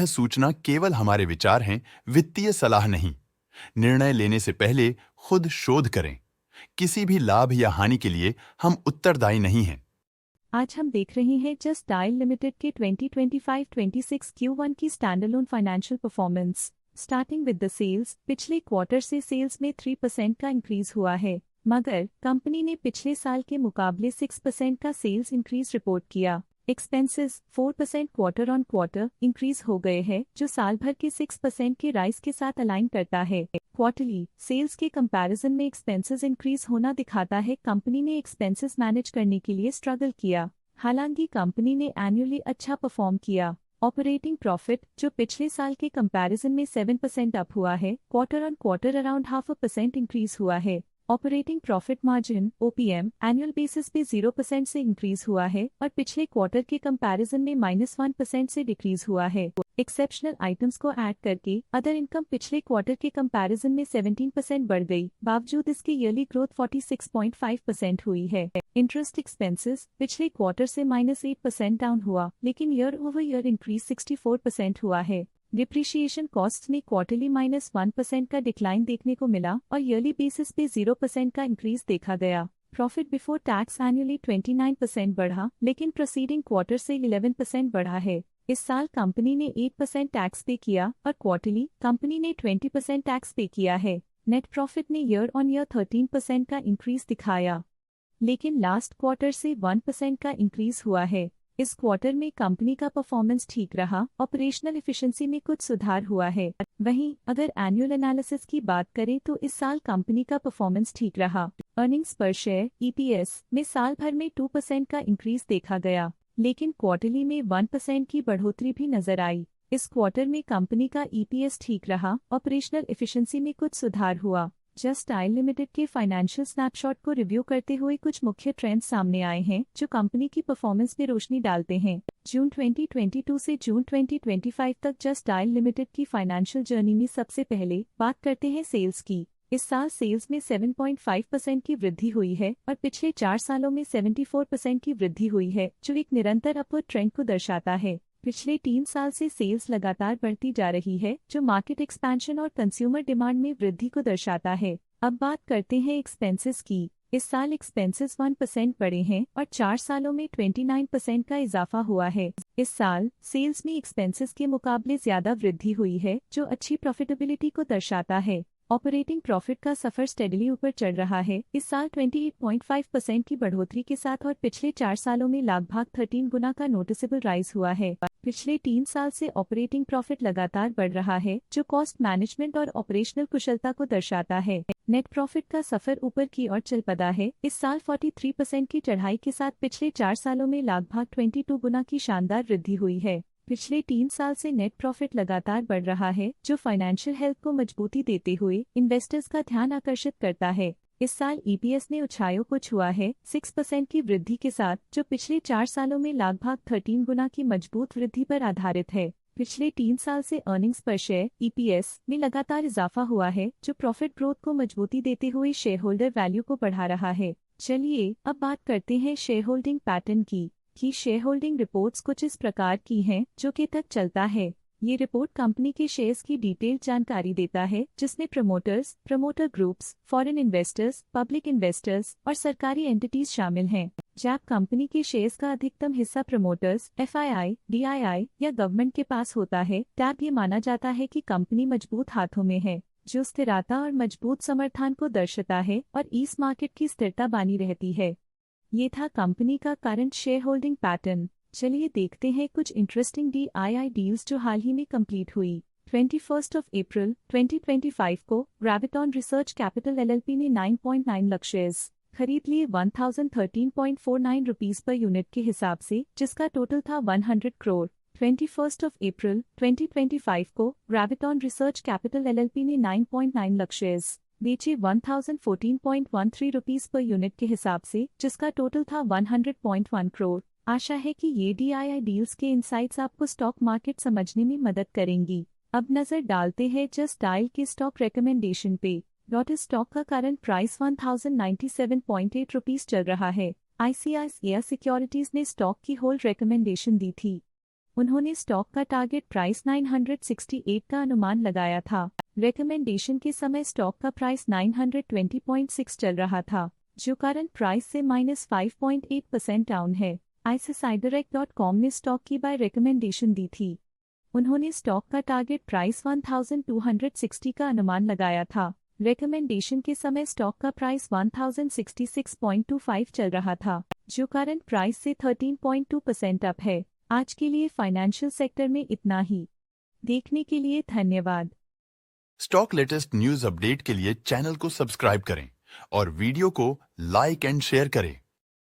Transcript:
सूचना केवल हमारे विचार हैं, वित्तीय सलाह नहीं। निर्णय लेने से पहले खुद शोध करें। किसी भी लाभ या हानि के लिए हम उत्तरदायी नहीं हैं। आज हम देख रहे हैं जस्ट डायल लिमिटेड के 2025-26 Q1 की standalone financial performance. Starting with the sales, पिछले क्वार्टर से सेल्स में 3% का इंक्रीज हुआ है, मगर कंपनी ने पिछले साल के मुकाबले 6% का सेल्स इंक्रीज रिपोर्ट किया। Expenses 4% quarter on quarter increase हो गए हैं, जो साल भर के 6% के राइज के साथ अलाइन करता है। क्वार्टरली सेल्स के कंपैरिजन में एक्सपेंसेस इंक्रीज होना दिखाता है कंपनी ने एक्सपेंसेस मैनेज करने के लिए स्ट्रगल किया। हालांकि कंपनी ने एनुअली अच्छा परफॉर्म किया। ऑपरेटिंग प्रॉफिट, जो पिछले साल के कंपैरिजन में 7% अप हुआ है, quarter on quarter around 0.5% increase हुआ है। Operating profit margin OPM annual basis पे 0% से इंक्रीज हुआ है और पिछले क्वार्टर के कंपैरिजन में -1% से डिक्रीज हुआ है। एक्सेप्शनल आइटम्स को ऐड करके अदर इनकम पिछले क्वार्टर के कंपैरिजन में 17% बढ़ गई, बावजूद इसके ईयरली ग्रोथ 46.5% हुई है। इंटरेस्ट एक्सपेंसेस पिछले क्वार्टर से -8% डाउन हुआ, लेकिन ईयर ओवर ईयर इंक्रीज 64% हुआ है। डिप्रिशिएशन कॉस्ट में क्वार्टरली -1% का डिक्लाइन देखने को मिला और ईयरली बेसिस पे 0% का इंक्रीज देखा गया। प्रॉफिट बिफोर टैक्स एनुअली 29% बढ़ा, लेकिन प्रोसीडिंग क्वार्टर से 11% बढ़ा है। इस साल कंपनी ने 8% टैक्स पे किया और क्वार्टरली कंपनी ने 20% टैक्स पे किया है। नेट प्रॉफिट ने ईयर ऑन ईयर 13% का इंक्रीज दिखाया, लेकिन लास्ट क्वार्टर से 1% का इंक्रीज हुआ है। इस क्वार्टर में कंपनी का परफॉर्मेंस ठीक रहा, ऑपरेशनल एफिशिएंसी में कुछ सुधार हुआ है। वहीं अगर एनुअल एनालिसिस की बात करें तो इस साल कंपनी का परफॉर्मेंस ठीक रहा। अर्निंग्स पर शेयर EPS में साल भर में 2% का इंक्रीज देखा गया, लेकिन क्वार्टरली में 1% की बढ़ोतरी भी नजर आई। इस क्वार्टर में कंपनी का EPS ठीक रहा, ऑपरेशनल एफिशिएंसी में कुछ सुधार हुआ। जस्ट डायल लिमिटेड के फाइनेंशियल स्नैपशॉट को रिव्यू करते हुए कुछ मुख्य ट्रेंड्स सामने आए हैं जो कंपनी की परफॉर्मेंस में रोशनी डालते हैं। जून 2022 से जून 2025 तक जस्ट डायल लिमिटेड की फाइनेंशियल जर्नी में सबसे पहले बात करते हैं सेल्स की। इस साल सेल्स में 7.5% की वृद्धि हुई है और पिछले 4 सालों में 74% की वृद्धि हुई है, जो एक निरंतर अपवर्ड ट्रेंड को दर्शाता है। पिछले 3 साल से सेल्स लगातार बढ़ती जा रही है, जो मार्केट एक्सपेंशन और कंज्यूमर डिमांड में वृद्धि को दर्शाता है। अब बात करते हैं एक्सपेंसेस की। इस साल एक्सपेंसेस 1% बढ़े हैं और 4 सालों में 29% का इजाफा हुआ है। इस साल सेल्स में एक्सपेंसेस के मुकाबले ज्यादा वृद्धि हुई है, जो अच्छी प्रॉफिटेबिलिटी को दर्शाता है। ऑपरेटिंग प्रॉफिट का सफर स्टेडली ऊपर चढ़ रहा है, इस साल 28.5% की बढ़ोतरी के साथ और पिछले 4 सालों में लगभग 13 गुना का नोटिसेबल राइज हुआ है। पिछले 3 साल से ऑपरेटिंग प्रॉफिट लगातार बढ़ रहा है, जो कॉस्ट मैनेजमेंट और ऑपरेशनल कुशलता को दर्शाता है। नेट प्रॉफिट का सफर ऊपर की ओर चल पड़ा है, इस साल 43% की चढ़ाई के साथ पिछले 4 सालों में लगभग 22 गुना की शानदार वृद्धि हुई है। पिछले 3 साल से नेट प्रॉफिट लगातार बढ़ रहा है, जो फाइनेंशियल हेल्थ को मजबूती देते हुए इन्वेस्टर्स का ध्यान आकर्षित करता है। इस साल EPS ने ऊंचाइयों को छुआ है 6% की वृद्धि के साथ, जो पिछले 4 सालों में लगभग 13 गुना की मजबूत वृद्धि पर आधारित है। पिछले 3 साल से अर्निंग्स पर शेयर EPS में लगातार इजाफा हुआ है, जो प्रॉफिट ग्रोथ को मजबूती देते हुए शेयर वैल्यू को बढ़ा रहा है। चलिए अब बात करते हैं शेयर होल्डिंग पैटर्न की। शेयर होल्डिंग रिपोर्ट्स कुछ इस प्रकार की हैं, जो के तक चलता है। ये रिपोर्ट कंपनी के शेयर्स की डिटेल्ड जानकारी देता है, जिसमें promoters, promoter groups, foreign investors, public investors और सरकारी एंटिटीज शामिल हैं। जब कंपनी के शेयर्स का अधिकतम हिस्सा प्रमोटर्स, FII, DII या गवर्नमेंट के पास होता है, तब ये माना जाता है कि कंपनी मजबूत हाथों में है, जो स्थिरता और मजबूत समर्थन को दर्शाता है और इस मार्केट की स्थिरता बनी रहती है। ये था कंपनी का करंट शेयर होल्डिंग पैटर्न। चलिए देखते हैं कुछ इंटरेस्टिंग DII डील्स जो हाल ही में कंप्लीट हुई। 21 अप्रैल 2025 को ग्रेविटॉन रिसर्च कैपिटल LLP ने 9.9 लाख शेयर्स खरीद लिए 1013.49 रुपीस पर यूनिट के हिसाब से, जिसका टोटल था 100 करोड़। 21 अप्रैल 2025 को ग्रेविटॉन रिसर्च कैपिटल LLP ने 9.9 लाख शेयर्स बेचे 1014.13 रुपीस पर यूनिट के हिसाब से, जिसका टोटल था 100.1 करोड़। आशा है कि ये DII डील्स के इंसाइट्स आपको स्टॉक मार्केट समझने में मदद करेंगी। अब नजर डालते हैं जस्ट डायल के स्टॉक रिकमेंडेशन पे। डॉट स्टॉक का करंट प्राइस 1097.8 रुपीस चल रहा है। ICICI सिक्योरिटीज ने स्टॉक की होल्ड रिकमेंडेशन दी थी। उन्होंने स्टॉक का टारगेट प्राइस 968 का अनुमान लगाया था। रिकमेंडेशन के समय स्टॉक का प्राइस 920.6 चल रहा था, जो करंट प्राइस से -5.8% डाउन है। ICICIdirect.com ने स्टॉक की बाय रिकमेंडेशन दी थी। उन्होंने स्टॉक का टारगेट प्राइस 1260 का अनुमान लगाया था। रिकमेंडेशन के समय स्टॉक का प्राइस 1066.25 चल रहा था, जो करंट प्राइस से 13.2% अप है। आज के लिए फाइनेंशियल सेक्टर में इतना ही। देखने के लिए धन्यवाद। स्टॉक लेटेस्ट न्यूज अपडेट के लिए चैनल को सब्सक्राइब करें और वीडियो को लाइक एंड शेयर करें।